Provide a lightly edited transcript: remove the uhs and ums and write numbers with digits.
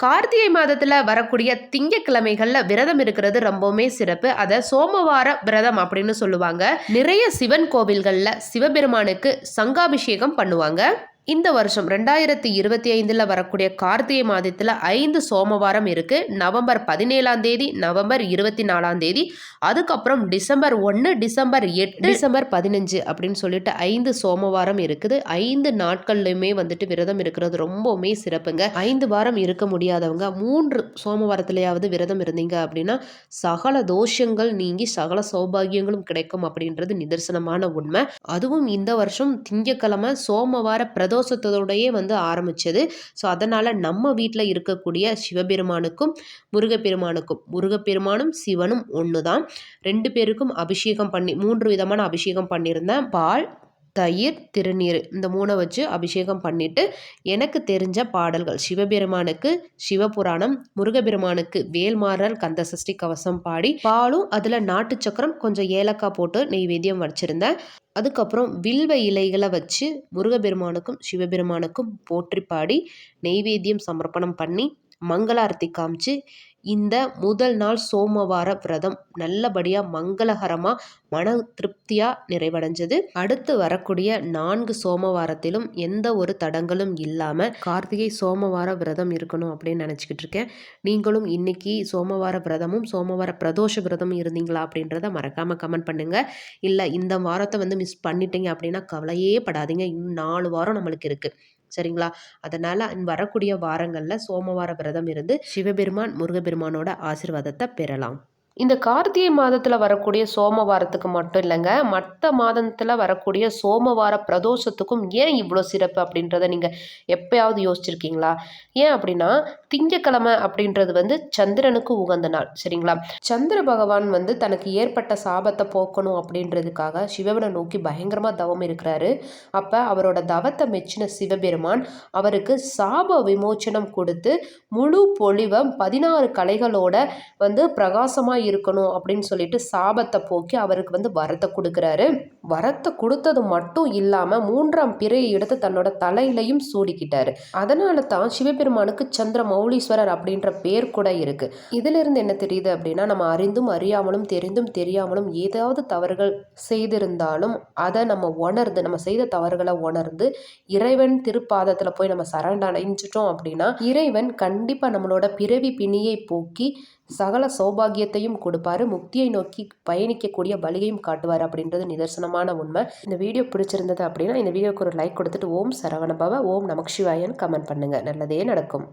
கார்த்திகை மாதத்துல வரக்கூடிய திங்கட்கிழமைகள்ல விரதம் இருக்கிறது ரொம்பவுமே சிறப்பு. அதை சோமவார விரதம் அப்படின்னு சொல்லுவாங்க. நிறைய சிவன் கோவில்கள்ல சிவபெருமானுக்கு சங்காபிஷேகம் பண்ணுவாங்க. இந்த வருஷம் 2025 வரக்கூடிய கார்த்திகை மாதத்தில் 5 சோமவாரம் இருக்கு. நவம்பர் 17 நவம்பர் 24 அதுக்கப்புறம் டிசம்பர் 1 டிசம்பர் 8 டிசம்பர் 15 அப்படின்னு சொல்லிட்டு 5 சோமவாரம் இருக்குது. 5 நாட்கள்லையுமே வந்துட்டு விரதம் இருக்கிறது ரொம்பவுமே சிறப்புங்க. 5 வாரம் இருக்க முடியாதவங்க 3 சோமவாரத்திலேயாவது விரதம் இருந்தீங்க அப்படின்னா சகல தோஷங்கள் நீங்கி சகல சௌபாகியங்களும் கிடைக்கும் அப்படின்றது நிதர்சனமான உண்மை. அதுவும் இந்த வருஷம் திங்கக்கிழமை சோமவார பிரதோஷத்தோடையே ஆரம்பிச்சது. ஸோ அதனால் நம்ம வீட்டில் இருக்கக்கூடிய சிவபெருமானுக்கும் முருகப்பெருமானும் சிவனும் ஒன்று தான். 2 பேருக்கும் அபிஷேகம் பண்ணி 3 விதமான அபிஷேகம் பண்ணியிருந்தேன். பால், தயிர், திருநீர் இந்த 3 வச்சு அபிஷேகம் பண்ணிட்டு எனக்கு தெரிஞ்ச பாடல்கள் சிவபெருமானுக்கு சிவபுராணம், முருகபெருமானுக்கு வேல்மாறல் கந்தசஷ்டி கவசம் பாடி பாலும் அதில் நாட்டு சக்கரம் கொஞ்சம் ஏலக்காய் போட்டு நெய்வேத்தியம் வச்சிருந்தேன். அதுக்கப்புறம் வில்வ இலைகளை வச்சு முருகபெருமானுக்கும் சிவபெருமானுக்கும் போற்றி பாடி நெய்வேத்தியம் சமர்ப்பணம் பண்ணி மங்களாரத்தி காமிச்சு இந்த முதல் நாள் சோமவார விரதம் நல்லபடியாக மங்களகரமாக மன திருப்தியாக நிறைவடைஞ்சது. அடுத்து வரக்கூடிய 4 சோமவாரத்திலும் எந்த ஒரு தடங்களும் இல்லாமல் கார்த்திகை சோமவார விரதம் இருக்கணும் அப்படின்னு நினச்சிக்கிட்டு இருக்கேன். நீங்களும் இன்னைக்கு சோமவார விரதமும் சோமவார பிரதோஷ விரதமும் இருந்தீங்களா அப்படின்றத மறக்காமல் கமெண்ட் பண்ணுங்கள். இல்லை இந்த வாரத்தை மிஸ் பண்ணிட்டீங்க அப்படின்னா கவலையே படாதீங்க. இன்னும் 4 வாரம் நம்மளுக்கு இருக்குது. சரிங்களா? அதனால் வரக்கூடிய வாரங்களில் சோமவார விரதம் இருந்து சிவபெருமான் முருகபெருமானோட ஆசீர்வாதத்தை பெறலாம். இந்த கார்த்திகை மாதத்தில் வரக்கூடிய சோமவாரத்துக்கு மட்டும் இல்லைங்க, மற்ற மாதத்தில் வரக்கூடிய சோமவார பிரதோஷத்துக்கும் ஏன் இவ்வளோ சிறப்பு அப்படின்றத நீங்கள் எப்பயாவது யோசிச்சிருக்கீங்களா? ஏன் அப்படின்னா திங்கக்கிழமை அப்படின்றது சந்திரனுக்கு உகந்த நாள். சரிங்களா? சந்திர பகவான் தனக்கு ஏற்பட்ட சாபத்தை போக்கணும் அப்படின்றதுக்காக சிவனை நோக்கி பயங்கரமாக தவம் இருக்கிறாரு. அப்போ அவரோட தவத்தை மெச்சின சிவபெருமான் அவருக்கு சாப விமோச்சனம் கொடுத்து முழு பொலிவம் 16 கலைகளோட பிரகாசமாக இருக்கணும் அப்படின்னு சொல்லிட்டு சாபத்தை போக்கி அவருக்கு வரத்தை கொடுக்குறாரு. வரத்தை கொடுத்தது மட்டும் இல்லாம 3ஆம் பிறையை எடுத்து தன்னோட தலையிலையும் சூடிக்கிட்டாரு. அதனால தான் சிவபெருமானுக்கு சந்திர மௌலீஸ்வரர் அப்படின்ற பேர் கூட இருக்கு. இதுல இருந்து என்ன தெரியுது அப்படின்னா நம்ம அறிந்தும் அறியாமலும் தெரிந்தும் தெரியாமலும் ஏதாவது தவறுகள் செய்திருந்தாலும் அதை நம்ம உணர்ந்து நம்ம செய்த தவறுகளை உணர்ந்து இறைவன் திருப்பாதத்துல போய் நம்ம சரணடைஞ்சிட்டோம் அப்படின்னா இறைவன் கண்டிப்பா நம்மளோட பிறவி பிணியை போக்கி சகல சௌபாகியத்தையும் கொடுப்பாரு. முக்தியை நோக்கி பயணிக்கக்கூடிய வழியையும் காட்டுவார் அப்படின்றது நிதர்சனமான உண்மை. இந்த வீடியோ பிடிச்சிருந்தது அப்படின்னா இந்த வீடியோக்கு ஒரு லைக் கொடுத்துட்டு ஓம் சரவணபவ ஓம் நமக் சிவாயன்னு கமெண்ட் பண்ணுங்க. நல்லதே நடக்கும்.